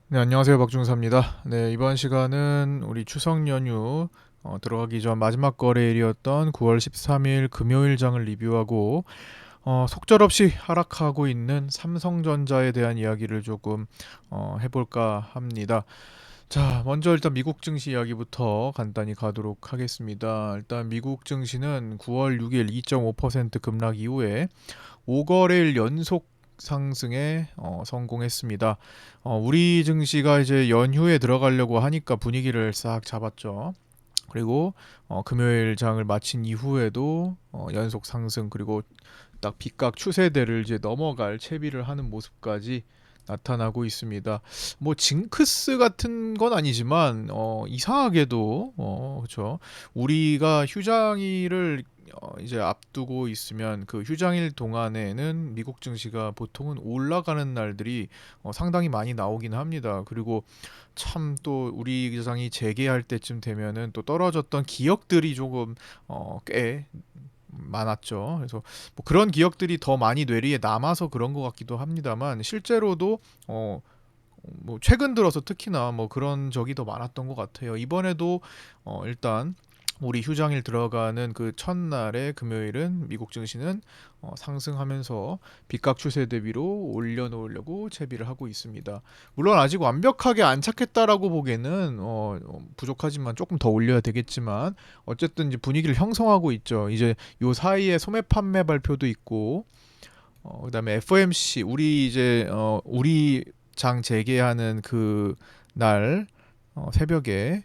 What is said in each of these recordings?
네, 안녕하세요. 박중사입니다. 네, 이번 시간은 우리 추석 연휴 들어가기 전 마지막 거래일이었던 9월 13일 금요일 장을 리뷰하고 속절없이 하락하고 있는 삼성전자에 대한 이야기를 조금 해볼까 합니다. 자, 먼저 일단 미국 증시 이야기부터 간단히 가도록 하겠습니다. 일단 미국 증시는 9월 6일 2.5% 급락 이후에 5거래일 연속 상승에 성공했습니다. 우리 증시가 이제 연휴에 들어가려고 하니까 분위기를 싹 잡았죠. 그리고 금요일 장을 마친 이후에도 연속 상승 그리고 딱 빗각 추세대를 이제 넘어갈 채비를 하는 모습까지 나타나고 있습니다. 뭐 징크스 같은 건 아니지만 이상하게도 그렇죠. 우리가 휴장일을 이제 앞두고 있으면 그 휴장일 동안에는 미국 증시가 보통은 올라가는 날들이 상당히 많이 나오긴 합니다. 그리고 참 또 우리 기장이 재개할 때쯤 되면은 또 떨어졌던 기억들이 조금 꽤 많았죠. 그래서 뭐 그런 기억들이 더 많이 뇌리에 남아서 그런 것 같기도 합니다만 실제로도 뭐 최근 들어서 특히나 뭐 그런 적이 더 많았던 것 같아요. 이번에도 일단 우리 휴장일 들어가는 그 첫날의 금요일은 미국 증시는 상승하면서 빗각 추세 대비로 올려놓으려고 채비를 하고 있습니다. 물론 아직 완벽하게 안착했다라고 보기에는 부족하지만 조금 더 올려야 되겠지만 어쨌든 이제 분위기를 형성하고 있죠. 이제 요 사이에 소매 판매 발표도 있고 그다음에 FOMC 우리 장 재개하는 그 날 새벽에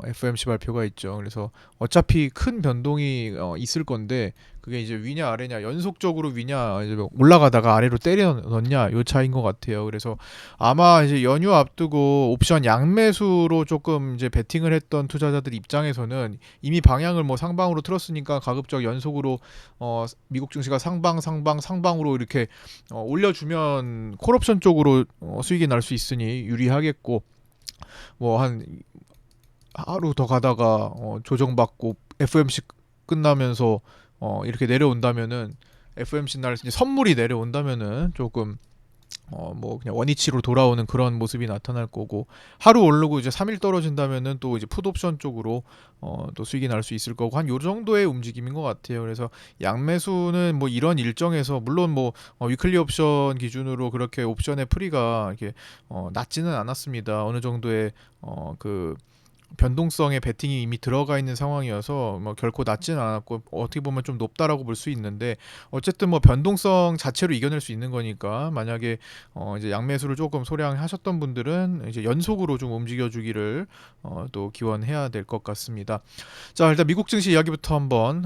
FOMC 발표가 있죠. 그래서 어차피 큰 변동이 있을 건데 그게 이제 위냐 아래냐 연속적으로 위냐 이제 뭐 올라가다가 아래로 때려 넣냐 요 차이인 것 같아요. 그래서 아마 이제 연휴 앞두고 옵션 양매수로 조금 이제 베팅을 했던 투자자들 입장에서는 이미 방향을 뭐 상방으로 틀었으니까 가급적 연속으로 미국 증시가 상방으로 이렇게 올려주면 콜옵션 쪽으로 수익이 날 수 있으니 유리하겠고 뭐한 하루 더 가다가 조정받고 FOMC 끝나면서 이렇게 내려온다면은 FOMC 날 이제 선물이 내려온다면은 조금 뭐 그냥 원위치로 돌아오는 그런 모습이 나타날 거고 하루 오르고 이제 3일 떨어진다면은 또 이제 풋옵션 쪽으로 또 수익이 날 수 있을 거고 한 요 정도의 움직임인 것 같아요. 그래서 양매수는 뭐 이런 일정에서 물론 뭐 위클리 옵션 기준으로 그렇게 옵션의 프리가 이렇게 낮지는 않았습니다. 어느 정도의 그 변동성의 베팅이 이미 들어가 있는 상황이어서 뭐 결코 낮지는 않았고 어떻게 보면 좀 높다라고 볼 수 있는데 어쨌든 뭐 변동성 자체로 이겨낼 수 있는 거니까 만약에 이제 양매수를 조금 소량하셨던 분들은 이제 연속으로 좀 움직여주기를 또 기원해야 될 것 같습니다. 자 일단 미국 증시 이야기부터 한번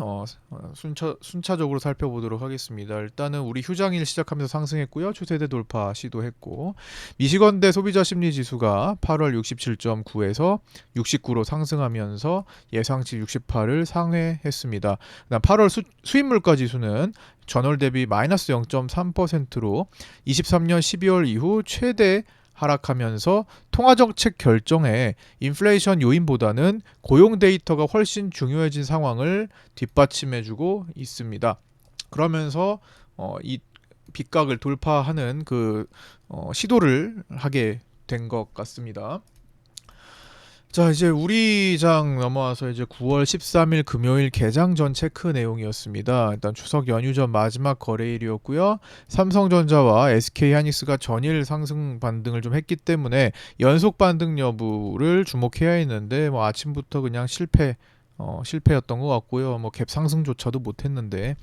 순차적으로 살펴보도록 하겠습니다. 일단은 우리 휴장일 시작하면서 상승했고요. 추세대 돌파 시도했고 미시건대 소비자 심리 지수가 8월 67.9에서 69로 상승하면서 예상치 68을 상회했습니다. 그다음 8월 수입 물가 지수는 전월 대비 마이너스 0.3%로 23년 12월 이후 최대 하락하면서 통화정책 결정에 인플레이션 요인보다는 고용 데이터가 훨씬 중요해진 상황을 뒷받침해주고 있습니다. 그러면서 이 빗각을 돌파하는 그 시도를 하게 된 것 같습니다. 자, 이제 우리 장 넘어와서 이제 9월 13일 금요일 개장 전 체크 내용이었습니다. 일단 추석 연휴 전 마지막 거래일이었고요. 삼성전자와 SK하이닉스가 전일 상승 반등을 좀 했기 때문에 연속 반등 여부를 주목해야 했는데 뭐 아침부터 그냥 실패였던 것 같고요. 뭐 갭 상승조차도 못했는데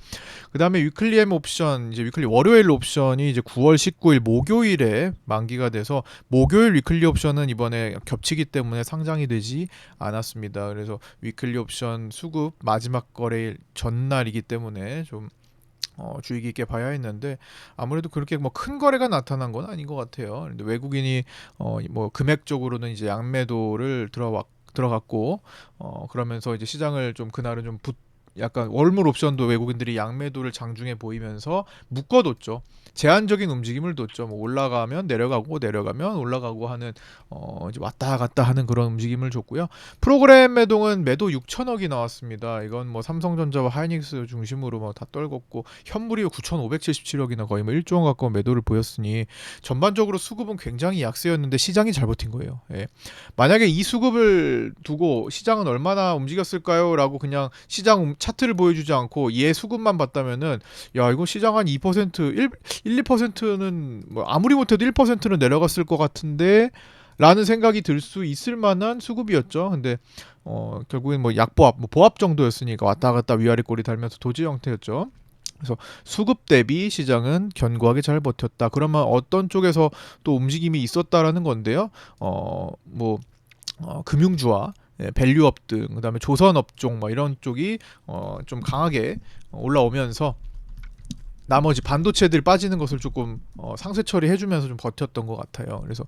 그다음에 위클리 M 옵션 이제 위클리 월요일 옵션이 이제 9월 19일 목요일에 만기가 돼서 목요일 위클리 옵션은 이번에 겹치기 때문에 상장이 되지 않았습니다. 그래서 위클리 옵션 수급 마지막 거래일 전날이기 때문에 좀 주의 깊게 봐야 했는데 아무래도 그렇게 뭐 큰 거래가 나타난 건 아닌 것 같아요. 근데 외국인이 뭐 금액적으로는 이제 양매도를 들어갔고 그러면서 이제 시장을 좀 그날은 약간 월물 옵션도 외국인들이 양매도를 장중에 보이면서 묶어뒀죠. 제한적인 움직임을 뒀죠. 뭐 올라가면 내려가고 내려가면 올라가고 하는 이제 왔다 갔다 하는 그런 움직임을 줬고요. 프로그램 매동은 매도 6천억이 나왔습니다. 이건 뭐 삼성전자와 하이닉스 중심으로 뭐 다 떨궜고 현물이 9,577억이나 거의 뭐 1조 원 가까운 매도를 보였으니 전반적으로 수급은 굉장히 약세였는데 시장이 잘 버틴 거예요. 예. 만약에 이 수급을 두고 시장은 얼마나 움직였을까요? 라고 그냥 시장 차트를 보여주지 않고 얘 수급만 봤다면은 야 이거 시장 한 2% 2%는 뭐 아무리 못해도 1%는 내려갔을 것 같은데 라는 생각이 들 수 있을 만한 수급이었죠. 근데 결국엔 뭐 약보합, 뭐 보합 정도였으니까 왔다 갔다 위아래 꼬리 달면서 도지 형태였죠. 그래서 수급 대비 시장은 견고하게 잘 버텼다. 그러면 어떤 쪽에서 또 움직임이 있었다라는 건데요. 금융주와 밸류업 등 그다음에 조선업종 뭐 이런 쪽이 좀 강하게 올라오면서 나머지 반도체들 빠지는 것을 조금 상쇄 처리해주면서 좀 버텼던 것 같아요. 그래서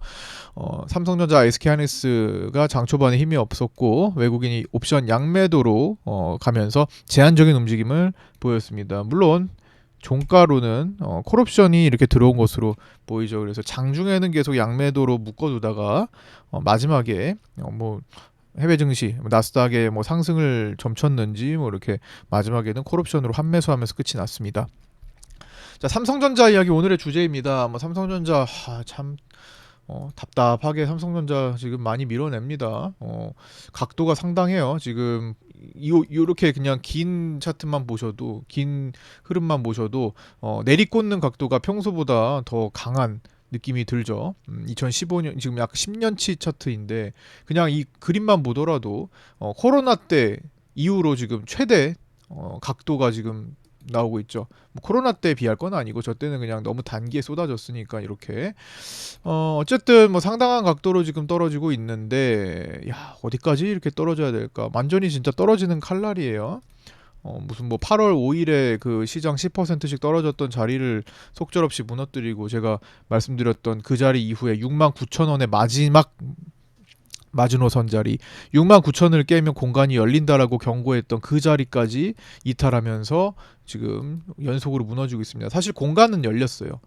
삼성전자, SK하이닉스가 장 초반에 힘이 없었고 외국인이 옵션 양매도로 가면서 제한적인 움직임을 보였습니다. 물론 종가로는 콜옵션이 이렇게 들어온 것으로 보이죠. 그래서 장중에는 계속 양매도로 묶어두다가 마지막에 해외 증시 나스닥에 뭐 상승을 점쳤는지 뭐 이렇게 마지막에는 콜옵션으로 환매수하면서 끝이 났습니다. 자, 삼성전자 이야기 오늘의 주제입니다. 뭐 삼성전자 참 답답하게 삼성전자 지금 많이 밀어냅니다. 각도가 상당해요. 지금 요렇게 그냥 긴 차트만 보셔도 긴 흐름만 보셔도 내리꽂는 각도가 평소보다 더 강한 느낌이 들죠. 2015년 지금 약 10년치 차트인데 그냥 이 그림만 보더라도 코로나 때 이후로 지금 최대 각도가 지금 나오고 있죠. 뭐 코로나 때 비할 건 아니고 저 때는 그냥 너무 단기에 쏟아졌으니까 이렇게 어쨌든 뭐 상당한 각도로 지금 떨어지고 있는데 야 어디까지 이렇게 떨어져야 될까? 완전히 진짜 떨어지는 칼날이에요. 무슨 뭐 8월 5일에 그 시장 10%씩 떨어졌던 자리를 속절없이 무너뜨리고 제가 말씀드렸던 그 자리 이후에 69,000원의 마지막 마지노선 자리 69,000을 깨면 공간이 열린다라고 경고했던 그 자리까지 이탈하면서 지금 연속으로 무너지고 있습니다. 사실 공간은 열렸어요.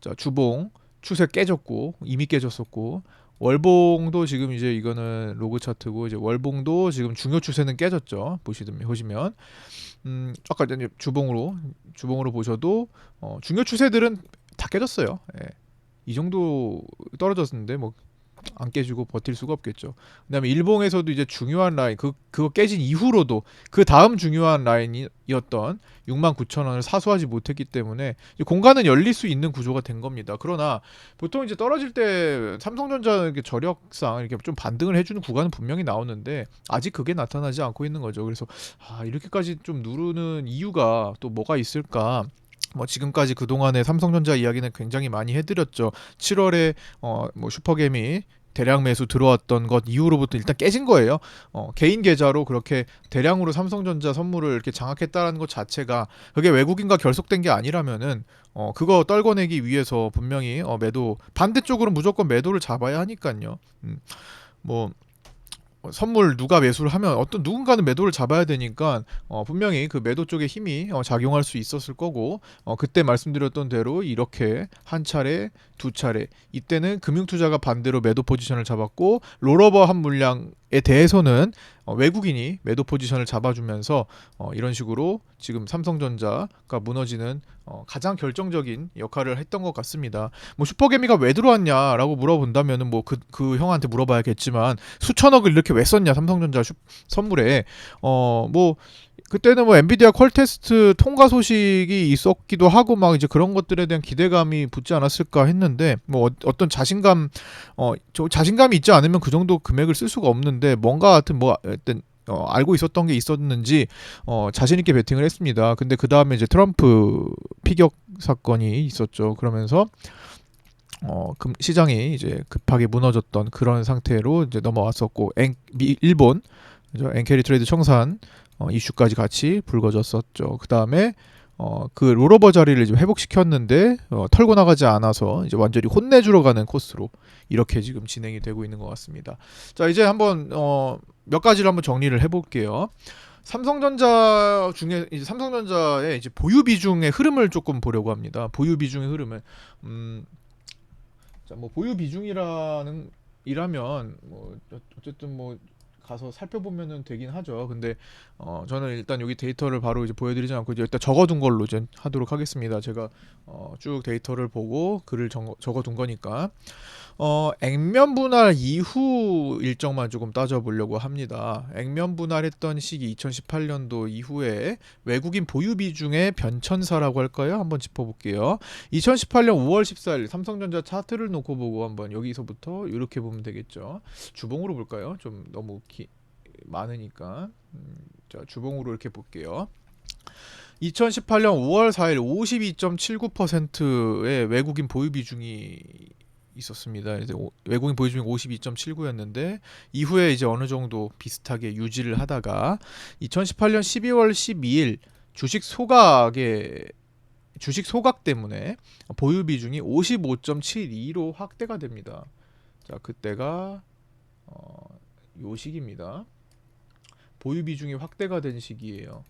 자, 주봉 추세 깨졌고 이미 깨졌었고 월봉도 지금 이제 이거는 로그 차트고 이제 월봉도 지금 중요 추세는 깨졌죠. 보시면 아까 이제 주봉으로 보셔도 중요 추세들은 다 깨졌어요. 예. 이 정도 떨어졌는데 뭐 안 깨지고 버틸 수가 없겠죠. 그다음에 일봉에서도 이제 중요한 라인 그거 깨진 이후로도 그 다음 중요한 라인이었던 69,000원을 사수하지 못했기 때문에 공간은 열릴 수 있는 구조가 된 겁니다. 그러나 보통 이제 떨어질 때 삼성전자 이렇게 저력상 이렇게 좀 반등을 해주는 구간은 분명히 나오는데 아직 그게 나타나지 않고 있는 거죠. 그래서 이렇게까지 좀 누르는 이유가 또 뭐가 있을까? 뭐 지금까지 그동안의 삼성전자 이야기는 굉장히 많이 해드렸죠. 7월에 뭐 슈퍼겜이 대량 매수 들어왔던 것 이후로부터 일단 깨진 거예요. 개인 계좌로 그렇게 대량으로 삼성전자 선물을 이렇게 장악했다는 것 자체가 그게 외국인과 결속된 게 아니라면은 그거 떨궈내기 위해서 분명히 매도 반대쪽으로 무조건 매도를 잡아야 하니까요. 뭐 선물 누가 매수를 하면 어떤 누군가는 매도를 잡아야 되니까 분명히 그 매도 쪽에 힘이 작용할 수 있었을 거고 그때 말씀드렸던 대로 이렇게 한 차례 두 차례 이때는 금융투자가 반대로 매도 포지션을 잡았고 롤오버 한 물량에 대해서는 외국인이 매도 포지션을 잡아주면서 이런 식으로 지금 삼성전자가 무너지는 가장 결정적인 역할을 했던 것 같습니다. 뭐 슈퍼개미가 왜 들어왔냐라고 물어본다면은 뭐 그 형한테 물어봐야겠지만 수천억을 이렇게 왜 썼냐 삼성전자 선물에 뭐 그때는 뭐 엔비디아 퀄테스트 통과 소식이 있었기도 하고 막 이제 그런 것들에 대한 기대감이 붙지 않았을까 했는데 뭐 어떤 자신감이 있지 않으면 그 정도 금액을 쓸 수가 없는데 뭔가 하여튼 뭐 어떤 알고 있었던 게 있었는지 자신 있게 베팅을 했습니다. 근데 그 다음에 이제 트럼프 피격 사건이 있었죠. 그러면서 시장이 이제 급하게 무너졌던 그런 상태로 이제 넘어왔었고 일본 엔캐리 트레이드 청산 이슈까지 같이 불거졌었죠. 그 다음에 그 롤오버 자리를 이제 회복시켰는데 털고 나가지 않아서 이제 완전히 혼내주러 가는 코스로 이렇게 지금 진행이 되고 있는 것 같습니다. 자 이제 한번 몇 가지를 한번 정리를 해볼게요. 삼성전자 중에 이제 삼성전자의 이제 보유 비중의 흐름을 조금 보려고 합니다. 보유 비중의 흐름을 자, 뭐 보유 비중이라는 이라면 뭐 어쨌든 뭐 가서 살펴보면은 되긴 하죠. 근데 저는 일단 여기 데이터를 바로 이제 보여드리지 않고 이제 일단 적어둔 걸로 이제 하도록 하겠습니다. 제가 쭉 데이터를 보고 글을 적어둔 거니까 액면 분할 이후 일정만 조금 따져보려고 합니다. 액면 분할했던 시기 2018년도 이후에 외국인 보유 비중의 변천사라고 할까요? 한번 짚어볼게요. 2018년 5월 14일 삼성전자 차트를 놓고 보고 한번 여기서부터 이렇게 보면 되겠죠. 주봉으로 볼까요? 좀 너무 많으니까 자, 주봉으로 이렇게 볼게요. 2018년 5월 4일 52.79%의 외국인 보유 비중이 있었습니다. 이제 외국인 보유 비중이 52.79였는데 이후에 이제 어느 정도 비슷하게 유지를 하다가 2018년 12월 12일 주식 소각 때문에 보유 비중이 55.72로 확대가 됩니다. 자, 그때가 요 시기입니다. 보유 비중이 확대가 된 시기예요.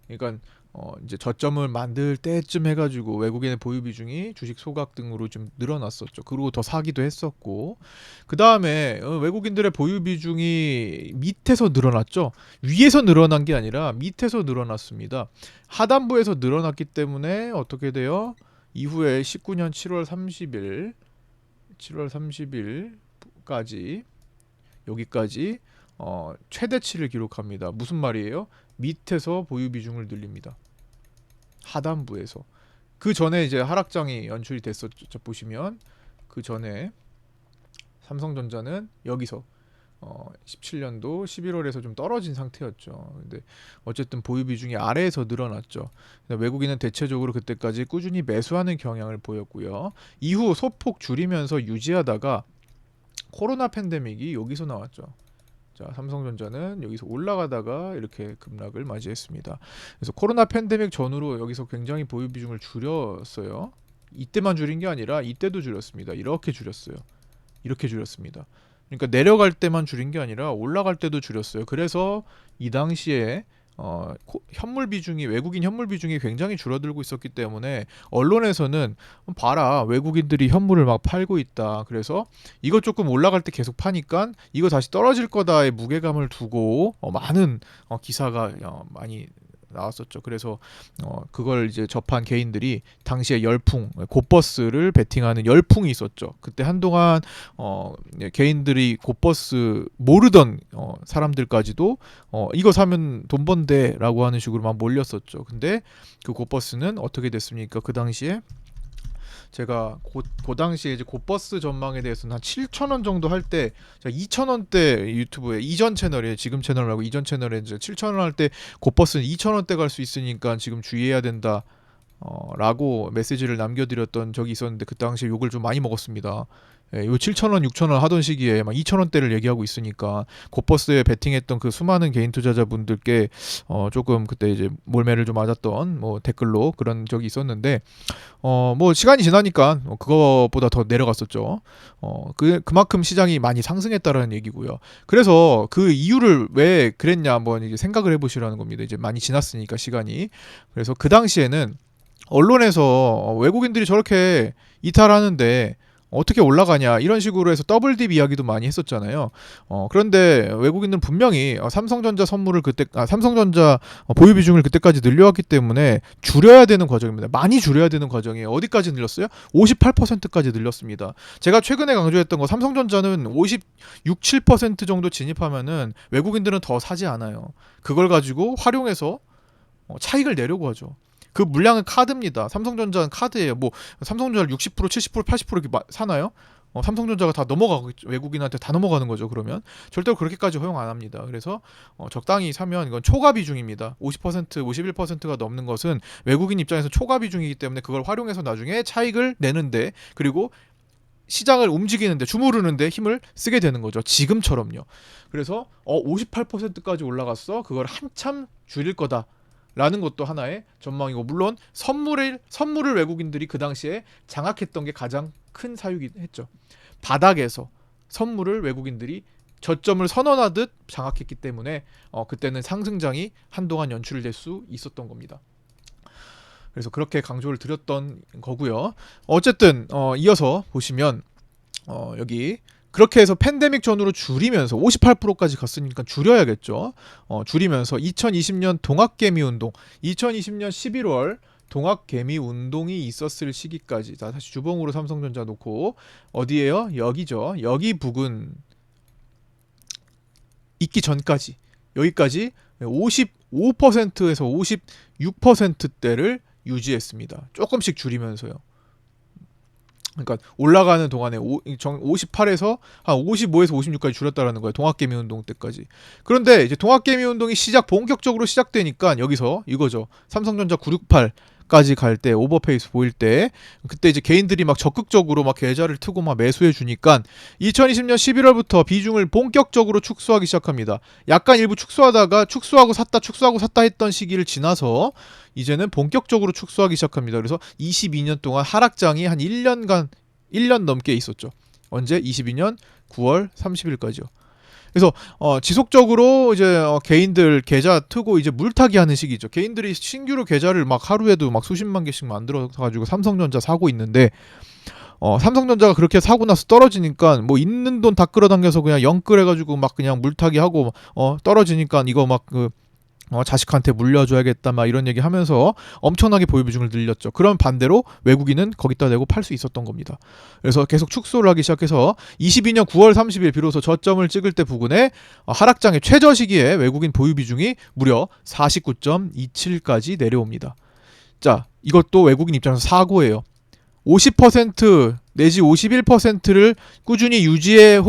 그러니까 이제 저점을 만들 때쯤 해가지고 외국인의 보유 비중이 주식 소각 등으로 좀 늘어났었죠. 그리고 더 사기도 했었고, 그 다음에 외국인들의 보유 비중이 밑에서 늘어났죠. 위에서 늘어난 게 아니라 밑에서 늘어났습니다. 하단부에서 늘어났기 때문에 어떻게 돼요? 이후에 19년 7월 30일까지 여기까지 최대치를 기록합니다. 무슨 말이에요? 밑에서 보유 비중을 늘립니다. 하단부에서. 그 전에 이제 하락장이 연출이 됐었죠. 보시면 그 전에 삼성전자는 여기서 17년도 11월에서 좀 떨어진 상태였죠. 근데 어쨌든 보유 비중이 아래에서 늘어났죠. 외국인은 대체적으로 그때까지 꾸준히 매수하는 경향을 보였고요. 이후 소폭 줄이면서 유지하다가 코로나 팬데믹이 여기서 나왔죠. 자, 삼성전자는 여기서 올라가다가 이렇게 급락을 맞이했습니다. 그래서 코로나 팬데믹 전후로 여기서 굉장히 보유 비중을 줄였어요. 이때만 줄인 게 아니라 이때도 줄였습니다. 이렇게 줄였어요. 이렇게 줄였습니다. 그러니까 내려갈 때만 줄인 게 아니라 올라갈 때도 줄였어요. 그래서 이 당시에 현물 비중이 외국인 현물 비중이 굉장히 줄어들고 있었기 때문에 언론에서는 봐라 외국인들이 현물을 막 팔고 있다. 그래서 이거 조금 올라갈 때 계속 파니까 이거 다시 떨어질 거다의 무게감을 두고 많은 기사가 많이 나왔었죠. 그래서 그걸 이제 접한 개인들이 당시에 열풍, 곧버스를 베팅하는 열풍이 있었죠. 그때 한동안 개인들이 곧버스 모르던 사람들까지도 이거 사면 돈 번대라고 하는 식으로 막 몰렸었죠. 근데 그 곧버스는 어떻게 됐습니까? 그 당시에 제가 그 당시에 이제 곧버스 전망에 대해서는 한 7,000원 정도 할 때 2,000원대 유튜브에 이전 채널에 지금 채널 말고 이전 채널에 이제 7,000원 할 때 곧버스는 2,000원대 갈 수 있으니까 지금 주의해야 된다. 라고 메시지를 남겨드렸던 적이 있었는데 그 당시에 욕을 좀 많이 먹었습니다. 예, 요 7,000원, 6,000원 하던 시기에 막 2,000원대를 얘기하고 있으니까 곧버스에 베팅했던 그 수많은 개인 투자자분들께 조금 그때 이제 몰매를 좀 맞았던 뭐 댓글로 그런 적이 있었는데 뭐 시간이 지나니까 그거보다 더 내려갔었죠. 그만큼 시장이 많이 상승했다라는 얘기고요. 그래서 그 이유를 왜 그랬냐 한번 이제 생각을 해보시라는 겁니다. 이제 많이 지났으니까 시간이. 그래서 그 당시에는 언론에서 외국인들이 저렇게 이탈하는데 어떻게 올라가냐 이런 식으로 해서 더블딥 이야기도 많이 했었잖아요. 그런데 외국인들은 분명히 삼성전자 선물을 삼성전자 보유 비중을 그때까지 늘려왔기 때문에 줄여야 되는 과정입니다. 많이 줄여야 되는 과정이에요. 어디까지 늘렸어요? 58%까지 늘렸습니다. 제가 최근에 강조했던 거 삼성전자는 56, 7% 정도 진입하면은 외국인들은 더 사지 않아요. 그걸 가지고 활용해서 차익을 내려고 하죠. 그 물량은 카드입니다. 삼성전자는 카드예요. 뭐 삼성전자를 60%, 70%, 80% 이렇게 사나요? 삼성전자가 다 넘어가고 외국인한테 다 넘어가는 거죠. 그러면 절대로 그렇게까지 허용 안 합니다. 그래서 적당히 사면 이건 초과 비중입니다. 50%, 51%가 넘는 것은 외국인 입장에서 초과 비중이기 때문에 그걸 활용해서 나중에 차익을 내는데 그리고 시장을 움직이는데 주무르는데 힘을 쓰게 되는 거죠. 지금처럼요. 그래서 58%까지 올라갔어. 그걸 한참 줄일 거다. 라는 것도 하나의 전망이고 물론 선물을 외국인들이 그 당시에 장악했던 게 가장 큰 사유긴 했죠. 바닥에서 선물을 외국인들이 저점을 선언하듯 장악했기 때문에 그때는 상승장이 한동안 연출될 수 있었던 겁니다. 그래서 그렇게 강조를 드렸던 거고요. 어쨌든 이어서 보시면 여기 그렇게 해서 팬데믹 전후로 줄이면서 58%까지 갔으니까 줄여야겠죠. 줄이면서 2020년 동학개미 운동, 2020년 11월 동학개미 운동이 있었을 시기까지, 자 다시 주봉으로 삼성전자 놓고 어디에요? 여기죠. 여기 부근 있기 전까지, 여기까지 55%에서 56%대를 유지했습니다. 조금씩 줄이면서요. 그러니까 올라가는 동안에 58에서 한 55에서 56까지 줄였다라는 거예요. 동학개미 운동 때까지. 그런데 이제 동학개미 운동이 본격적으로 시작되니까 여기서 이거죠. 삼성전자 968까지 갈 때 오버페이스 보일 때 그때 이제 개인들이 막 적극적으로 막 계좌를 트고 막 매수해 주니까 2020년 11월부터 비중을 본격적으로 축소하기 시작합니다. 약간 일부 축소하고 샀다 했던 시기를 지나서 이제는 본격적으로 축소하기 시작합니다. 그래서 22년 동안 하락장이 한 1년 넘게 있었죠. 언제? 22년 9월 30일까지요. 그래서 지속적으로 이제 개인들 계좌 트고 이제 물타기 하는 시기죠. 개인들이 신규로 계좌를 막 하루에도 막 수십만 개씩 만들어 가지고 삼성전자 사고 있는데 삼성전자가 그렇게 사고 나서 떨어지니까 뭐 있는 돈 다 끌어당겨서 그냥 영끌해 가지고 막 그냥 물타기 하고 떨어지니까 이거 막 자식한테 물려줘야겠다 막 이런 얘기 하면서 엄청나게 보유 비중을 늘렸죠. 그럼 반대로 외국인은 거기다 대고 팔 수 있었던 겁니다. 그래서 계속 축소를 하기 시작해서 22년 9월 30일 비로소 저점을 찍을 때 부근에 하락장의 최저 시기에 외국인 보유 비중이 무려 49.27까지 내려옵니다. 자, 이것도 외국인 입장에서 사고예요. 50% 내지 51%를 꾸준히 유지해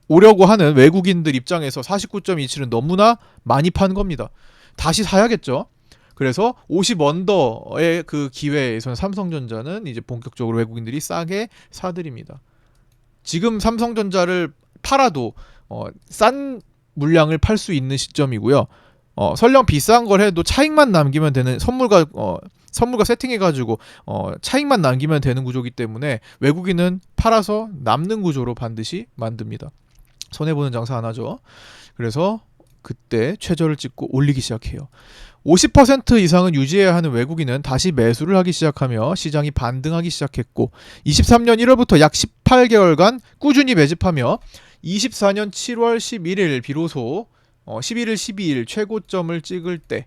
오려고 하는 외국인들 입장에서 49.27은 너무나 많이 판 겁니다. 다시 사야겠죠. 그래서 50언더의 그 기회에서는 삼성전자는 이제 본격적으로 외국인들이 싸게 사들입니다. 지금 삼성전자를 팔아도 싼 물량을 팔 수 있는 시점이고요. 설령 비싼 걸 해도 차익만 남기면 되는 선물과 세팅해가지고 차익만 남기면 되는 구조이기 때문에 외국인은 팔아서 남는 구조로 반드시 만듭니다. 손해보는 장사 안 하죠. 그래서 그때 최저를 찍고 올리기 시작해요. 50% 이상은 유지해야 하는 외국인은 다시 매수를 하기 시작하며 시장이 반등하기 시작했고 23년 1월부터 약 18개월간 꾸준히 매집하며 24년 7월 11일 비로소 11일 12일 최고점을 찍을 때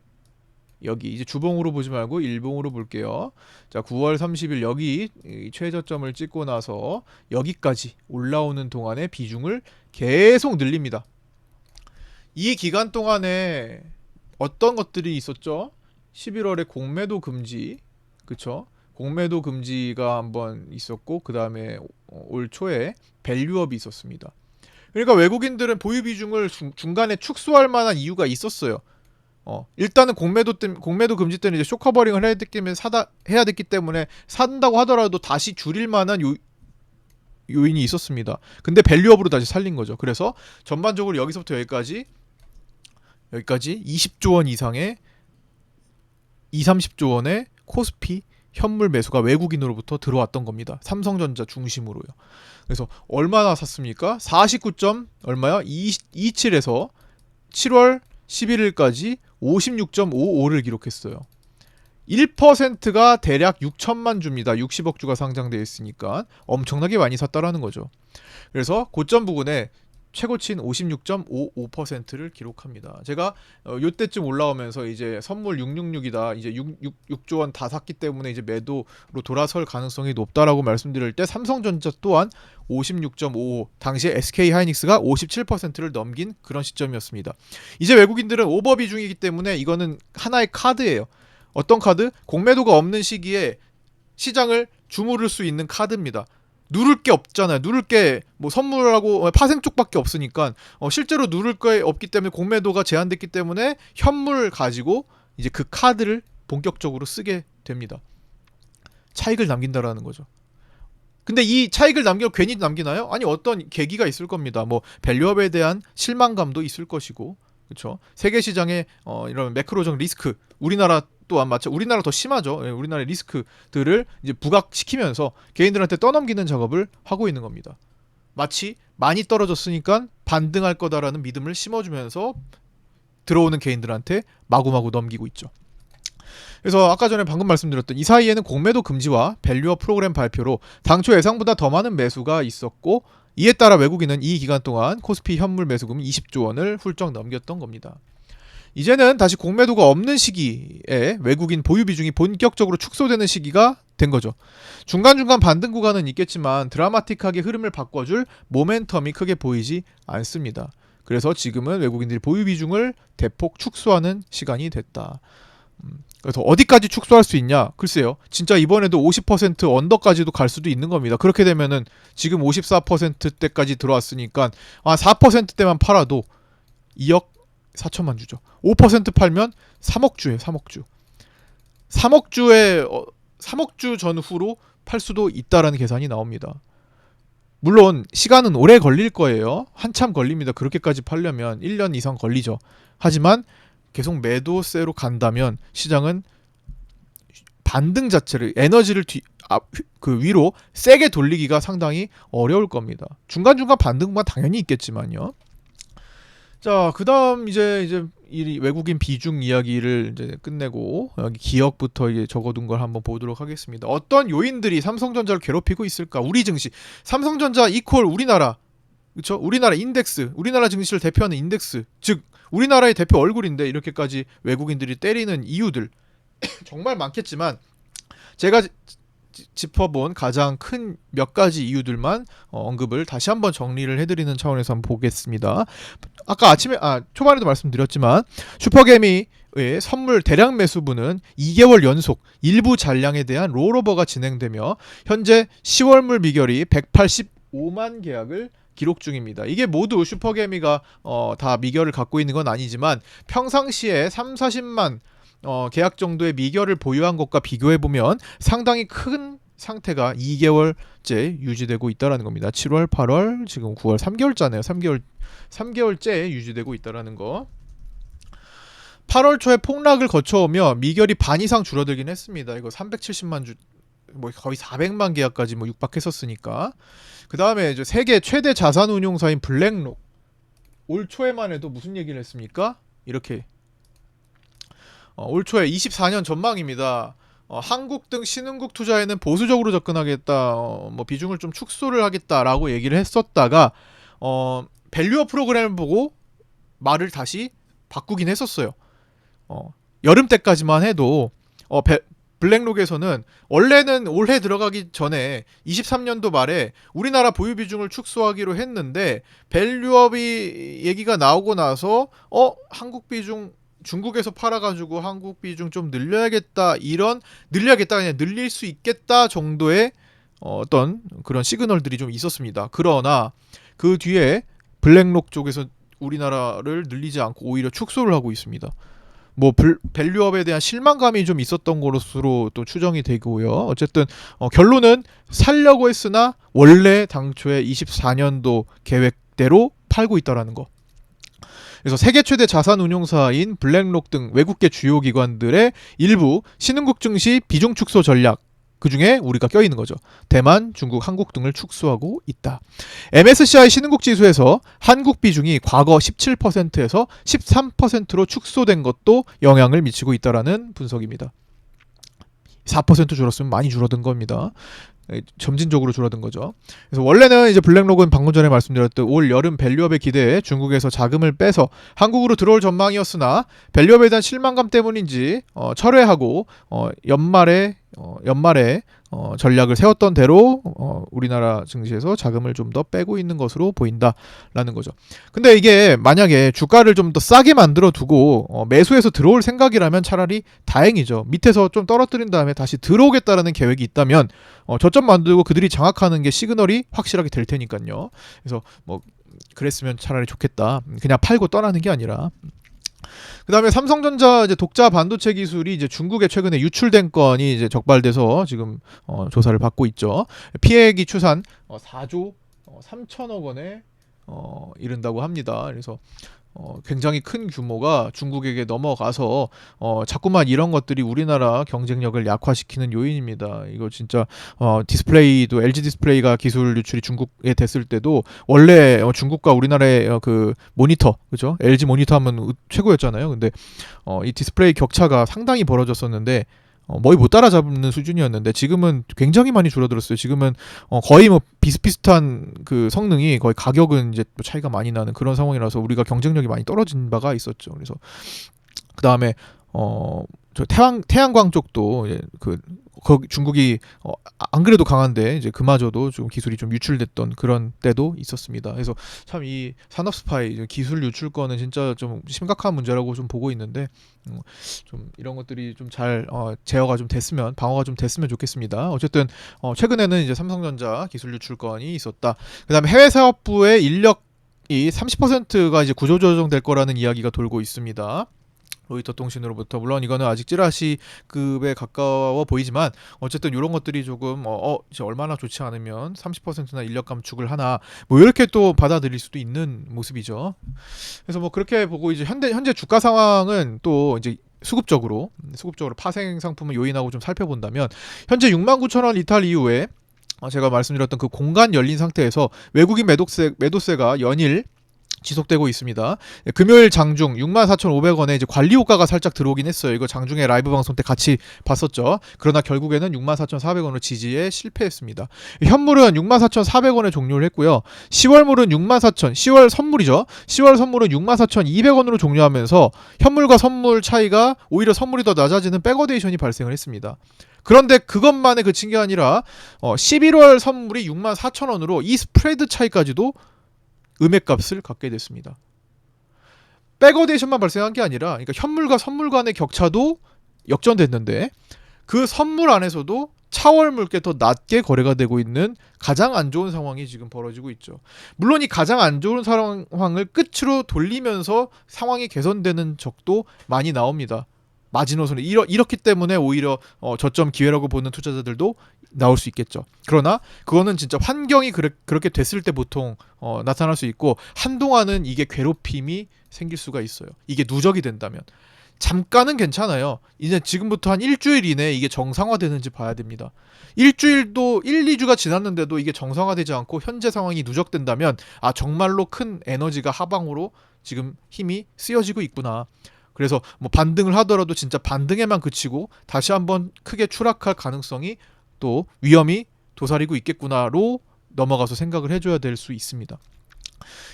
여기 이제 주봉으로 보지 말고 일봉으로 볼게요. 자, 9월 30일 여기 최저점을 찍고 나서 여기까지 올라오는 동안의 비중을 계속 늘립니다. 이 기간 동안에 어떤 것들이 있었죠? 11월에 공매도 금지, 그쵸? 공매도 금지가 한번 있었고 그 다음에 올 초에 밸류업이 있었습니다. 그러니까 외국인들은 보유 비중을 중간에 축소할 만한 이유가 있었어요. 일단은 공매도 금지 때는 이제 쇼커버링을 해야 됐기 때문에 산다고 하더라도 다시 줄일 만한 요인이 있었습니다. 근데 밸류업으로 다시 살린 거죠. 그래서 전반적으로 여기서부터 여기까지 20조 원 이상의 30조 원의 코스피 현물 매수가 외국인으로부터 들어왔던 겁니다. 삼성전자 중심으로요. 그래서 얼마나 샀습니까? 49점 얼마야? 27에서 7월 11일까지 56.55를 기록했어요. 1%가 대략 6천만 주입니다. 60억 주가 상장되어 있으니까 엄청나게 많이 샀다라는 거죠. 그래서 고점 부근에 최고치인 56.55%를 기록합니다. 제가 요때쯤 올라오면서 이제 선물 666이다. 이제 6조 원 다 샀기 때문에 이제 매도로 돌아설 가능성이 높다라고 말씀드릴 때 삼성전자 또한 56.55, 당시에 SK하이닉스가 57%를 넘긴 그런 시점이었습니다. 이제 외국인들은 오버 비중이기 때문에 이거는 하나의 카드예요. 어떤 카드? 공매도가 없는 시기에 시장을 주무를 수 있는 카드입니다. 누를 게 없잖아요. 누를 게 뭐 선물하고 파생 쪽밖에 없으니까 실제로 누를 게 없기 때문에 공매도가 제한됐기 때문에 현물 가지고 이제 그 카드를 본격적으로 쓰게 됩니다. 차익을 남긴다라는 거죠. 근데 이 차익을 괜히 남기나요? 아니, 어떤 계기가 있을 겁니다. 뭐 밸류업에 대한 실망감도 있을 것이고, 그렇죠? 세계 시장의 이런 매크로적 리스크, 우리나라 또한 우리나라 더 심하죠. 우리나라의 리스크들을 이제 부각시키면서 개인들한테 떠넘기는 작업을 하고 있는 겁니다. 마치 많이 떨어졌으니까 반등할 거다라는 믿음을 심어주면서 들어오는 개인들한테 마구마구 넘기고 있죠. 그래서 아까 전에 방금 말씀드렸던 이 사이에는 공매도 금지와 밸류업 프로그램 발표로 당초 예상보다 더 많은 매수가 있었고, 이에 따라 외국인은 이 기간 동안 코스피 현물 매수금 20조 원을 훌쩍 넘겼던 겁니다. 이제는 다시 공매도가 없는 시기에 외국인 보유 비중이 본격적으로 축소되는 시기가 된 거죠. 중간중간 반등 구간은 있겠지만 드라마틱하게 흐름을 바꿔줄 모멘텀이 크게 보이지 않습니다. 그래서 지금은 외국인들이 보유 비중을 대폭 축소하는 시간이 됐다. 그래서 어디까지 축소할 수 있냐? 글쎄요. 진짜 이번에도 50% 언더까지도 갈 수도 있는 겁니다. 그렇게 되면은 지금 54%대까지 들어왔으니까 4%대만 팔아도 2억 4천만 주죠. 5% 팔면 3억 주예요. 3억 주. 3억 주 전후로 팔 수도 있다라는 계산이 나옵니다. 물론 시간은 오래 걸릴 거예요. 한참 걸립니다. 그렇게까지 팔려면 1년 이상 걸리죠. 하지만 계속 매도세로 간다면 시장은 반등 자체를 에너지를 그 위로 세게 돌리기가 상당히 어려울 겁니다. 중간중간 반등만 당연히 있겠지만요. 자, 그다음 이제 이 외국인 비중 이야기를 이제 끝내고 여기 기억부터 이제 적어둔 걸 한번 보도록 하겠습니다. 어떤 요인들이 삼성전자를 괴롭히고 있을까? 우리 증시, 삼성전자 이퀄 우리나라, 그렇죠? 우리나라 인덱스, 우리나라 증시를 대표하는 인덱스, 즉 우리나라의 대표 얼굴인데 이렇게까지 외국인들이 때리는 이유들 정말 많겠지만 제가 짚어본 가장 큰 몇 가지 이유들만 언급을 다시 한번 정리를 해드리는 차원에서 한번 보겠습니다. 아까 초반에도 말씀드렸지만 슈퍼개미의 선물 대량 매수분은 2개월 연속 일부 잔량에 대한 롤오버가 진행되며 현재 10월물 미결이 185만 계약을 기록 중입니다. 이게 모두 슈퍼개미가 다 미결을 갖고 있는 건 아니지만 평상시에 30-40만 계약 정도의 미결을 보유한 것과 비교해보면 상당히 큰 상태가 2개월째 유지되고 있다는 겁니다. 7월, 8월, 지금 9월 3개월째네요. 3개월째 유지되고 있다는 거. 8월 초에 폭락을 거쳐오며 미결이 반 이상 줄어들긴 했습니다. 이거 370만 주, 뭐 거의 400만 계약까지 뭐 육박했었으니까. 그 다음에 이제 세계 최대 자산 운용사인 블랙록, 올 초에만 해도 무슨 얘기를 했습니까? 이렇게 올 초에 24년 전망입니다. 한국 등 신흥국 투자에는 보수적으로 접근하겠다, 뭐 비중을 좀 축소를 하겠다라고 얘기를 했었다가 밸류업 프로그램을 보고 말을 다시 바꾸긴 했었어요. 여름 때까지만 해도 블랙록에서는 원래는 올해 들어가기 전에 23년도 말에 우리나라 보유 비중을 축소하기로 했는데 밸류업이 얘기가 나오고 나서 한국 비중 중국에서 팔아가지고 한국 비중 좀 늘려야겠다, 그냥 늘릴 수 있겠다 정도의 어떤 그런 시그널들이 좀 있었습니다. 그러나 그 뒤에 블랙록 쪽에서 우리나라를 늘리지 않고 오히려 축소를 하고 있습니다. 뭐 밸류업에 대한 실망감이 좀 있었던 것으로 또 추정이 되고요. 어쨌든 결론은 살려고 했으나 원래 당초에 24년도 계획대로 팔고 있다라는 거. 그래서 세계 최대 자산 운용사인 블랙록 등 외국계 주요 기관들의 일부 신흥국 증시 비중 축소 전략, 그 중에 우리가 껴있는 거죠. 대만, 중국, 한국 등을 축소하고 있다. MSCI 신흥국 지수에서 한국 비중이 과거 17%에서 13%로 축소된 것도 영향을 미치고 있다라는 분석입니다. 4% 줄었으면 많이 줄어든 겁니다. 점진적으로 줄어든 거죠. 그래서 원래는 이제 블랙록은 방금 전에 말씀드렸던 올 여름 밸류업에 기대해 중국에서 자금을 빼서 한국으로 들어올 전망이었으나 밸류업에 대한 실망감 때문인지 철회하고 연말에 전략을 세웠던 대로 우리나라 증시에서 자금을 좀 더 빼고 있는 것으로 보인다라는 거죠. 근데 이게 만약에 주가를 좀 더 싸게 만들어 두고 매수해서 들어올 생각이라면 차라리 다행이죠. 밑에서 좀 떨어뜨린 다음에 다시 들어오겠다라는 계획이 있다면 저점 만들고 그들이 장악하는 게 시그널이 확실하게 될 테니까요. 그래서 뭐 그랬으면 차라리 좋겠다. 그냥 팔고 떠나는 게 아니라. 그 다음에 삼성전자 이제 독자 반도체 기술이 이제 중국에 최근에 유출된 건이 이제 적발돼서 지금 조사를 받고 있죠. 피해액이 추산 4조 3천억 원에 이른다고 합니다. 그래서 굉장히 큰 규모가 중국에게 넘어가서 자꾸만 이런 것들이 우리나라 경쟁력을 약화시키는 요인입니다. 이거 진짜 디스플레이도 LG 디스플레이가 기술 유출이 중국에 됐을 때도 원래 중국과 우리나라의 그 모니터, 그죠? LG 모니터 하면 최고였잖아요. 근데 이 디스플레이 격차가 상당히 벌어졌었는데 거의 못 따라잡는 수준이었는데 지금은 굉장히 많이 줄어들었어요. 지금은 거의 뭐 비슷비슷한 그 성능이 거의 가격은 이제 차이가 많이 나는 그런 상황이라서 우리가 경쟁력이 많이 떨어진 바가 있었죠. 그래서 그 다음에 저 태양광 쪽도 거기 중국이 안 그래도 강한데 이제 그마저도 좀 기술이 좀 유출됐던 그런 때도 있었습니다. 그래서 참 이 산업 스파이 기술 유출권은 진짜 좀 심각한 문제라고 좀 보고 있는데 좀 이런 것들이 좀 잘 제어가 좀 됐으면 방어가 좀 됐으면 좋겠습니다. 어쨌든 최근에는 이제 삼성전자 기술 유출권이 있었다. 그다음에 해외 사업부의 인력이 30%가 이제 구조조정될 거라는 이야기가 돌고 있습니다. 로이터 통신으로부터. 물론 이거는 아직 찌라시급에 가까워 보이지만 어쨌든 이런 것들이 조금 이제 얼마나 좋지 않으면 30%나 인력 감축을 하나 뭐 이렇게 또 받아들일 수도 있는 모습이죠. 그래서 뭐 그렇게 보고 이제 현재 주가 상황은 또 이제 수급적으로 파생 상품을 요인하고 좀 살펴본다면 현재 69,000원 이탈 이후에 제가 말씀드렸던 그 공간 열린 상태에서 외국인 매도세가 연일 지속되고 있습니다. 금요일 장중 64,500원에 이제 관리 효과가 살짝 들어오긴 했어요. 이거 장중에 라이브 방송 때 같이 봤었죠. 그러나 결국에는 64,400원으로 지지에 실패했습니다. 현물은 64,400원에 종료를 했고요. 10월물은 10월 선물이죠. 10월 선물은 64,200원으로 종료하면서 현물과 선물 차이가 오히려 선물이 더 낮아지는 백어데이션이 발생을 했습니다. 그런데 그것만에 그친 게 아니라 11월 선물이 64,000원으로 이 스프레드 차이까지도 음액값을 갖게 됐습니다. 백어데이션만 발생한 게 아니라 그러니까 현물과 선물 간의 격차도 역전됐는데 그 선물 안에서도 차월 물게 더 낮게 거래가 되고 있는 가장 안 좋은 상황이 지금 벌어지고 있죠. 물론 이 가장 안 좋은 상황을 끝으로 돌리면서 상황이 개선되는 적도 많이 나옵니다. 마지노선이 이렇기 때문에 오히려 저점 기회라고 보는 투자자들도 나올 수 있겠죠. 그러나 그거는 진짜 환경이 그렇게 됐을 때 보통 나타날 수 있고 한동안은 이게 괴롭힘이 생길 수가 있어요. 이게 누적이 된다면 잠깐은 괜찮아요. 이제 지금부터 한 일주일 이내에 이게 정상화되는지 봐야 됩니다. 일주일도 1, 2주가 지났는데도 이게 정상화되지 않고 현재 상황이 누적된다면 정말로 큰 에너지가 하방으로 지금 힘이 쓰여지고 있구나. 그래서 뭐 반등을 하더라도 진짜 반등에만 그치고 다시 한번 크게 추락할 가능성이 또 위험이 도사리고 있겠구나로 넘어가서 생각을 해줘야 될 수 있습니다.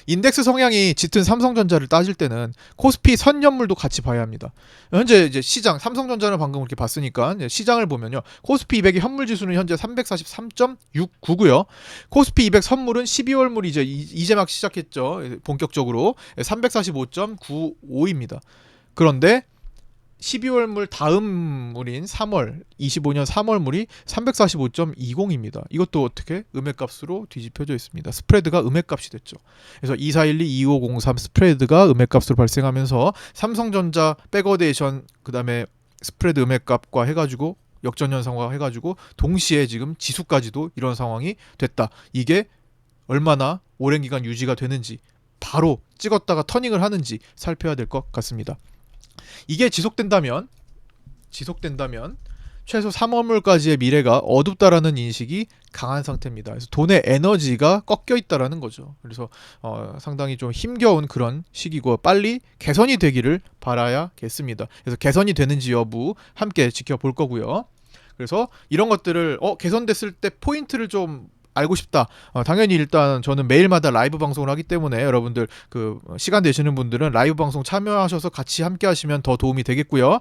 인덱스 성향이 짙은 삼성전자를 따질 때는 코스피 선연물도 같이 봐야 합니다. 현재 이제 시장 삼성전자는 방금 이렇게 봤으니까 시장을 보면요. 코스피 200의 현물 지수는 현재 343.69고요. 코스피 200 선물은 12월물이 이제 막 시작했죠. 본격적으로 345.95입니다. 그런데 12월물 다음 물인 25년 3월물이 345.20입니다. 이것도 어떻게 음액값으로 뒤집혀져 있습니다. 스프레드가 음액값이 됐죠. 그래서 2412-2503 스프레드가 음액값으로 발생하면서 삼성전자 백어데이션 그다음에 스프레드 음액값과 해가지고 역전현상화 해가지고 동시에 지금 지수까지도 이런 상황이 됐다. 이게 얼마나 오랜 기간 유지가 되는지 바로 찍었다가 터닝을 하는지 살펴야 될 것 같습니다. 이게 지속된다면 최소 3월물까지의 미래가 어둡다라는 인식이 강한 상태입니다. 그래서 돈의 에너지가 꺾여 있다라는 거죠. 그래서 상당히 좀 힘겨운 그런 시기고 빨리 개선이 되기를 바라야겠습니다. 그래서 개선이 되는지 여부 함께 지켜볼 거고요. 그래서 이런 것들을 개선됐을 때 포인트를 좀 알고 싶다. 당연히 일단 저는 매일마다 라이브 방송을 하기 때문에 여러분들 그 시간 되시는 분들은 라이브 방송 참여하셔서 같이 함께 하시면 더 도움이 되겠고요.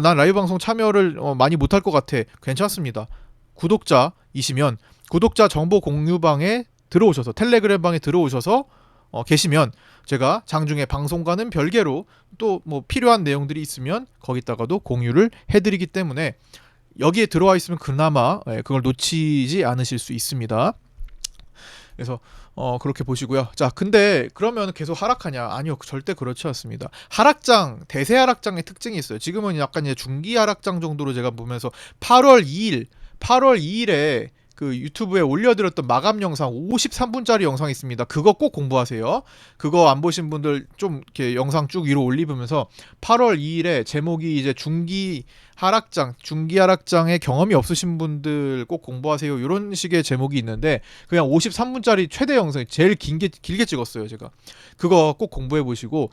난 라이브 방송 참여를 많이 못할 것 같아. 괜찮습니다. 구독자이시면 구독자 정보 공유방에 들어오셔서 텔레그램 방에 들어오셔서 계시면 제가 장중에 방송과는 별개로 또 뭐 필요한 내용들이 있으면 거기다가도 공유를 해드리기 때문에 여기에 들어와 있으면 그나마 그걸 놓치지 않으실 수 있습니다. 그래서 그렇게 보시고요. 자, 근데 그러면 계속 하락하냐? 아니요, 절대 그렇지 않습니다. 대세 하락장의 특징이 있어요. 지금은 약간 이제 중기 하락장 정도로 제가 보면서 8월 2일에 그 유튜브에 올려드렸던 마감 영상 53분짜리 영상이 있습니다. 그거 꼭 공부하세요. 그거 안 보신 분들 좀 이렇게 영상 쭉 위로 올리면서 8월 2일에 제목이 이제 중기 하락장의 경험이 없으신 분들 꼭 공부하세요. 이런 식의 제목이 있는데 그냥 53분짜리 최대 영상이 제일 길게 찍었어요, 제가. 그거 꼭 공부해 보시고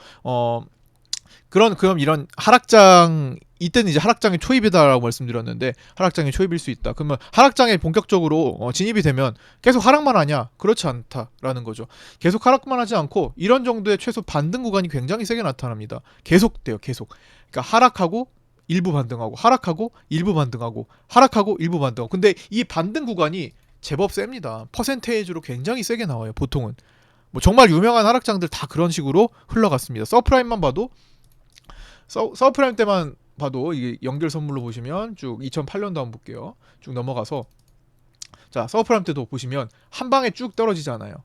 그럼 이런 하락장 이때는 이제 하락장의 초입이다라고 말씀드렸는데 하락장의 초입일 수 있다. 그러면 하락장에 본격적으로 진입이 되면 계속 하락만 하냐? 그렇지 않다라는 거죠. 계속 하락만 하지 않고 이런 정도의 최소 반등 구간이 굉장히 세게 나타납니다. 계속 돼요. 계속. 그러니까 하락하고 일부 반등하고 하락하고 일부 반등하고 하락하고 일부 반등하고. 근데 이 반등 구간이 제법 셉니다. 퍼센테이지로 굉장히 세게 나와요. 보통은. 뭐 정말 유명한 하락장들 다 그런 식으로 흘러갔습니다. 서프라임만 봐도 서프라임 때만 봐도 이게 연결 선물로 보시면 쭉 2008년도 한번 볼게요. 쭉 넘어가서 자 서프라임 때도 보시면 한 방에 쭉 떨어지지 않아요.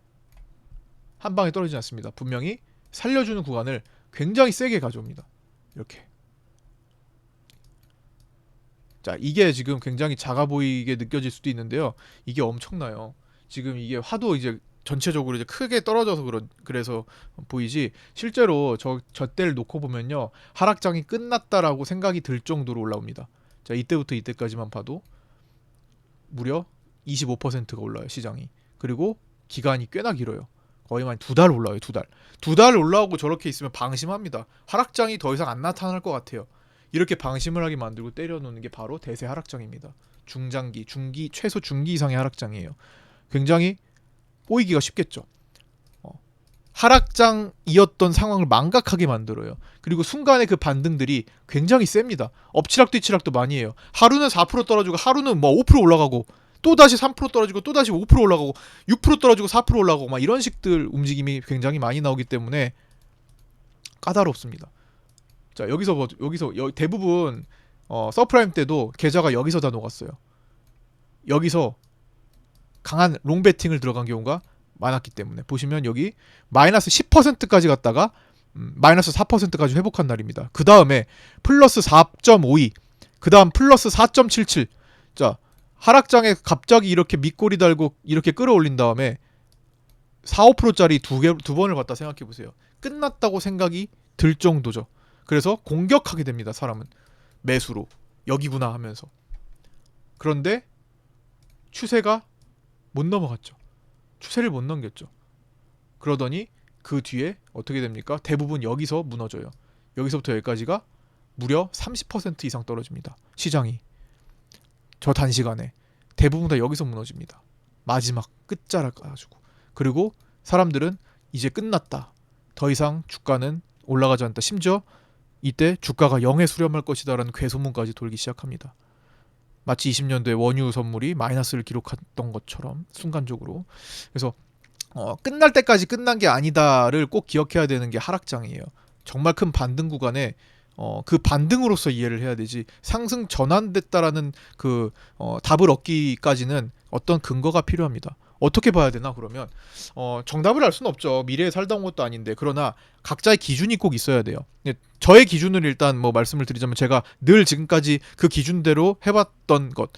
한 방에 떨어지지 않습니다. 분명히 살려주는 구간을 굉장히 세게 가져옵니다. 이렇게. 자 이게 지금 굉장히 작아 보이게 느껴질 수도 있는데요. 이게 엄청나요. 지금 이게 하도 이제 전체적으로 이제 크게 떨어져서 그래서 보이지 실제로 저 때를 놓고 보면요 하락장이 끝났다라고 생각이 들 정도로 올라옵니다. 자 이때부터 이때까지만 봐도 무려 25%가 올라요 시장이. 그리고 기간이 꽤나 길어요. 거의 한 2달 올라와요. 2달 올라오고 저렇게 있으면 방심합니다. 하락장이 더 이상 안 나타날 것 같아요. 이렇게 방심을 하게 만들고 때려놓는 게 바로 대세 하락장입니다. 중장기, 최소 중기 이상의 하락장이에요. 굉장히 꼬이기가 쉽겠죠. 하락장이었던 상황을 망각하게 만들어요. 그리고 순간에 그 반등들이 굉장히 셉니다. 엎치락뒤치락도 많이 해요. 하루는 4% 떨어지고 하루는 뭐 5% 올라가고 또다시 3% 떨어지고 또다시 5% 올라가고 6% 떨어지고 4% 올라가고 막 이런 식들 움직임이 굉장히 많이 나오기 때문에 까다롭습니다. 자 여기서 대부분 서프라임 때도 계좌가 여기서 다 녹았어요. 여기서 강한 롱배팅을 들어간 경우가 많았기 때문에 보시면 여기 마이너스 10%까지 갔다가 마이너스 4%까지 회복한 날입니다. 그 다음에 플러스 4.52, 그 다음 플러스 4.77. 자 하락장에 갑자기 이렇게 밑꼬리 달고 이렇게 끌어올린 다음에 4, 5%짜리 두 번을 봤다 생각해 보세요. 끝났다고 생각이 들 정도죠. 그래서 공격하게 됩니다. 사람은 매수로 여기구나 하면서. 그런데 추세가 못 넘어갔죠. 추세를 못 넘겼죠. 그러더니 그 뒤에 어떻게 됩니까? 대부분 여기서 무너져요. 여기서부터 여기까지가 무려 30% 이상 떨어집니다. 시장이. 저 단시간에. 대부분 다 여기서 무너집니다. 마지막 끝자락 가지고. 그리고 사람들은 이제 끝났다. 더 이상 주가는 올라가지 않다. 심지어 이때 주가가 0에 수렴할 것이다라는 괴소문까지 돌기 시작합니다. 마치 20년도에 원유 선물이 마이너스를 기록했던 것처럼 순간적으로. 그래서 끝날 때까지 끝난 게 아니다를 꼭 기억해야 되는 게 하락장이에요. 정말 큰 반등 구간에 그 반등으로서 이해를 해야 되지 상승 전환됐다라는 그 답을 얻기까지는 어떤 근거가 필요합니다. 어떻게 봐야 되나 그러면 정답을 알 수는 없죠. 미래에 살다 온 것도 아닌데. 그러나 각자의 기준이 꼭 있어야 돼요. 저의 기준을 일단 뭐 말씀을 드리자면 제가 늘 지금까지 그 기준대로 해봤던 것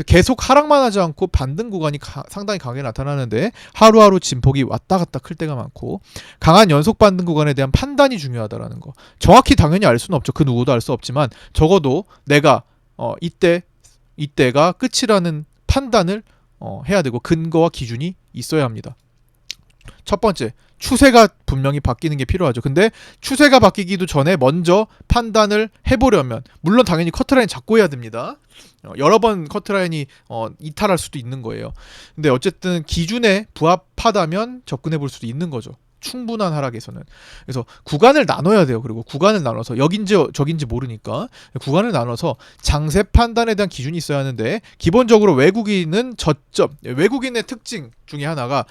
계속 하락만 하지 않고 반등 구간이 상당히 강하게 나타나는데 하루하루 진폭이 왔다 갔다 클 때가 많고 강한 연속 반등 구간에 대한 판단이 중요하다라는 거. 정확히 당연히 알 수는 없죠. 그 누구도 알 수 없지만 적어도 내가 이때가 끝이라는 판단을 해야 되고 근거와 기준이 있어야 합니다. 첫 번째, 추세가 분명히 바뀌는 게 필요하죠. 근데 추세가 바뀌기도 전에 먼저 판단을 해보려면 물론 당연히 커트라인 잡고 해야 됩니다. 여러 번 커트라인이 이탈할 수도 있는 거예요. 근데 어쨌든 기준에 부합하다면 접근해 볼 수도 있는 거죠. 충분한 하락에서는. 그래서 구간을 나눠야 돼요. 그리고 구간을 나눠서 여긴지 저긴지 모르니까 구간을 나눠서 장세 판단에 대한 기준이 있어야 하는데 기본적으로 외국인의 특징 중에 하나가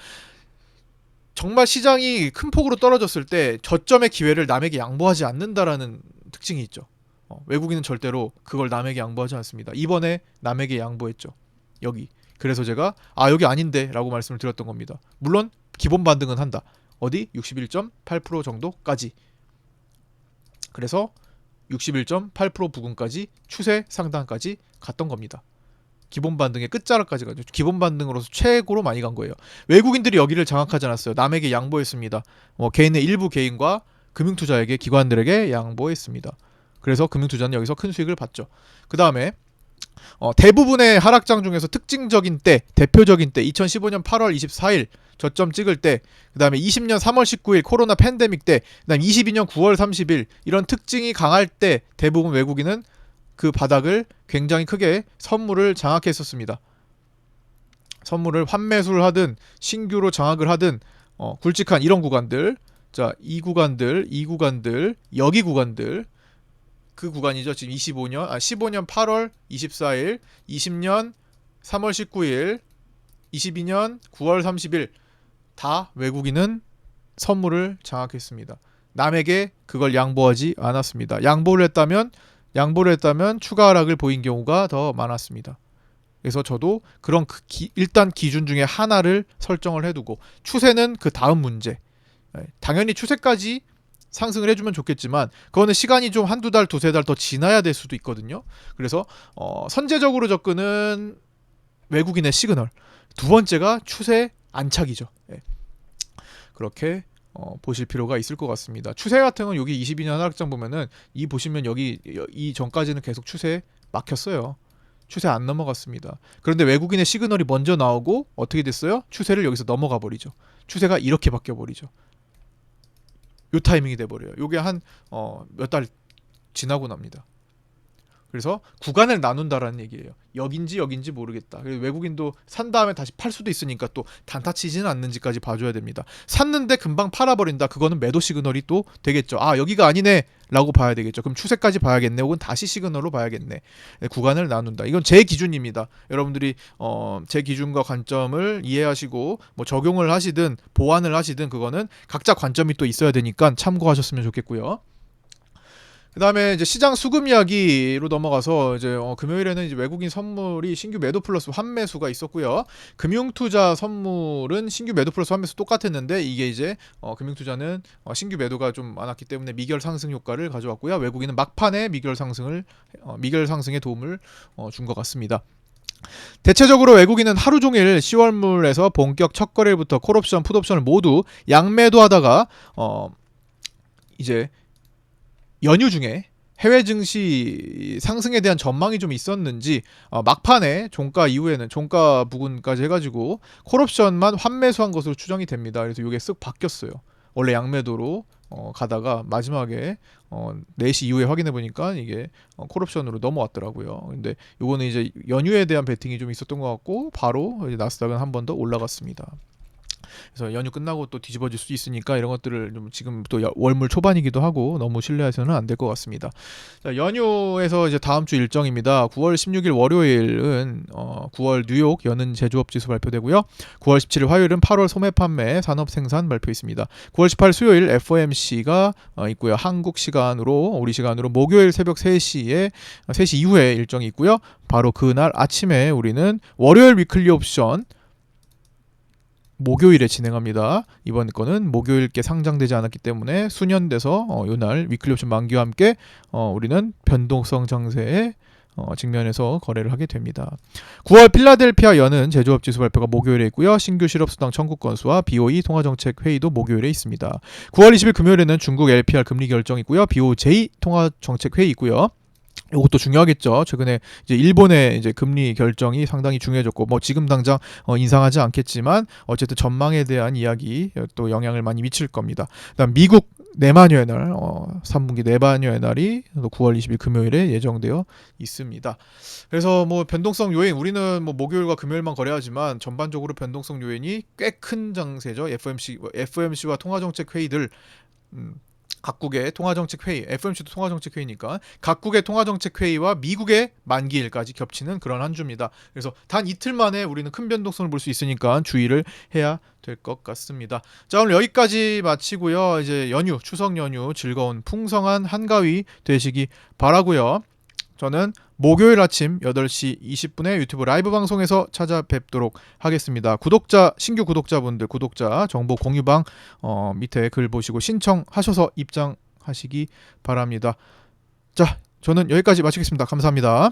정말 시장이 큰 폭으로 떨어졌을 때 저점의 기회를 남에게 양보하지 않는다라는 특징이 있죠. 외국인은 절대로 그걸 남에게 양보하지 않습니다. 이번에 남에게 양보했죠. 여기. 그래서 제가 여기 아닌데 라고 말씀을 드렸던 겁니다. 물론 기본 반등은 한다. 어디? 61.8% 정도까지. 그래서 61.8% 부근까지 추세 상단까지 갔던 겁니다. 기본 반등의 끝자락까지 가죠. 기본 반등으로서 최고로 많이 간 거예요. 외국인들이 여기를 장악하지 않았어요. 남에게 양보했습니다. 개인의 일부 개인과 금융투자에게 기관들에게 양보했습니다. 그래서 금융투자는 여기서 큰 수익을 봤죠. 그 다음에 대부분의 하락장 중에서 특징적인 때, 대표적인 때 2015년 8월 24일 저점 찍을 때, 그 다음에 20년 3월 19일 코로나 팬데믹 때, 그 다음에 22년 9월 30일 이런 특징이 강할 때 대부분 외국인은 그 바닥을 굉장히 크게 선물을 장악했었습니다. 선물을 환매수를 하든 신규로 장악을 하든 굵직한 이런 구간들, 자, 이 구간들, 여기 구간들, 그 구간이죠. 지금 15년 8월 24일, 20년 3월 19일, 22년 9월 30일 다 외국인은 선물을 장악했습니다. 남에게 그걸 양보하지 않았습니다. 양보를 했다면 추가 하락을 보인 경우가 더 많았습니다. 그래서 저도 그런 일단 기준 중에 하나를 설정을 해두고, 추세는 그 다음 문제. 당연히 추세까지 상승을 해주면 좋겠지만 그거는 시간이 좀 한두 달, 두세 달 더 지나야 될 수도 있거든요. 그래서 선제적으로 접근은 외국인의 시그널, 두 번째가 추세 안착이죠. 그렇게 보실 필요가 있을 것 같습니다. 추세 같은 건 여기 22년 하락장 보면은 이 보시면 여기 이 전까지는 계속 추세 막혔어요. 추세 안 넘어갔습니다. 그런데 외국인의 시그널이 먼저 나오고 어떻게 됐어요? 추세를 여기서 넘어가 버리죠. 추세가 이렇게 바뀌어 버리죠. 요 타이밍이 돼버려요. 요게 한 몇 달 지나고 납니다. 그래서 구간을 나눈다라는 얘기예요. 여긴지 모르겠다. 그래서 외국인도 산 다음에 다시 팔 수도 있으니까 또 단타 치지는 않는지까지 봐줘야 됩니다. 샀는데 금방 팔아버린다. 그거는 매도 시그널이 또 되겠죠. 아, 여기가 아니네 라고 봐야 되겠죠. 그럼 추세까지 봐야겠네, 혹은 다시 시그널로 봐야겠네. 구간을 나눈다. 이건 제 기준입니다. 여러분들이 제 기준과 관점을 이해하시고 뭐 적용을 하시든 보완을 하시든 그거는 각자 관점이 또 있어야 되니까 참고하셨으면 좋겠고요. 그 다음에 이제 시장 수급 이야기로 넘어가서 이제 금요일에는 이제 외국인 선물이 신규 매도 플러스 환매수가 있었고요. 금융투자 선물은 신규 매도 플러스 환매수 똑같았는데 이게 이제 금융투자는 신규 매도가 좀 많았기 때문에 미결 상승 효과를 가져왔고요. 외국인은 막판에 미결 상승에 도움을 준 것 같습니다. 대체적으로 외국인은 하루 종일 시월물에서 본격 첫 거래부터 콜옵션, 풋옵션을 모두 양매도하다가 이제 연휴 중에 해외 증시 상승에 대한 전망이 좀 있었는지 막판에 종가 이후에는 종가 부근까지 해가지고 콜옵션만 환매수한 것으로 추정이 됩니다. 그래서 이게 쓱 바뀌었어요. 원래 양매도로 가다가 마지막에 4시 이후에 확인해 보니까 이게 콜옵션으로 넘어왔더라고요. 근데 요거는 이제 연휴에 대한 베팅이 좀 있었던 것 같고 바로 이제 나스닥은 한 번 더 올라갔습니다. 그래서 연휴 끝나고 또 뒤집어질 수 있으니까 이런 것들을 좀 지금 또 월물 초반이기도 하고 너무 신뢰해서는 안 될 것 같습니다. 자, 연휴에서 이제 다음 주 일정입니다. 9월 16일 월요일은 9월 뉴욕 연은 제조업 지수 발표되고요. 9월 17일 화요일은 8월 소매 판매 산업 생산 발표 있습니다. 9월 18일 수요일 FOMC가 있고요. 한국 시간으로 우리 시간으로 목요일 새벽 3시 이후에 일정이 있고요. 바로 그날 아침에 우리는 월요일 위클리 옵션 목요일에 진행합니다. 이번 거는 목요일께 상장되지 않았기 때문에 수년돼서 요날 위클리 옵션 만기와 함께 우리는 변동성 장세에 직면해서 거래를 하게 됩니다. 9월 필라델피아 연은 제조업 지수 발표가 목요일에 있고요. 신규 실업수당 청구 건수와 BOE 통화정책 회의도 목요일에 있습니다. 9월 20일 금요일에는 중국 LPR 금리 결정 있고요. BOJ 통화정책 회의 있고요. 이것도 중요하겠죠. 최근에 이제 일본의 이제 금리 결정이 상당히 중요해졌고, 뭐 지금 당장 인상하지 않겠지만 어쨌든 전망에 대한 이야기 또 영향을 많이 미칠 겁니다. 그다음 미국 내마녀의 날, 3분기 내마녀의 날이 9월 20일 금요일에 예정되어 있습니다. 그래서 뭐 변동성 요인, 우리는 뭐 목요일과 금요일만 거래하지만 전반적으로 변동성 요인이 꽤 큰 장세죠. FOMC와 통화정책 회의들. 각국의 통화정책 회의, FOMC도 통화정책 회의니까 각국의 통화정책 회의와 미국의 만기일까지 겹치는 그런 한 주입니다. 그래서 단 이틀 만에 우리는 큰 변동성을 볼 수 있으니까 주의를 해야 될 것 같습니다. 자, 오늘 여기까지 마치고요. 이제 연휴, 추석 연휴 즐거운 풍성한 한가위 되시기 바라고요. 저는 목요일 아침 8시 20분에 유튜브 라이브 방송에서 찾아뵙도록 하겠습니다. 신규 구독자분들 구독자 정보 공유방 밑에 글 보시고 신청하셔서 입장하시기 바랍니다. 자, 저는 여기까지 마치겠습니다. 감사합니다.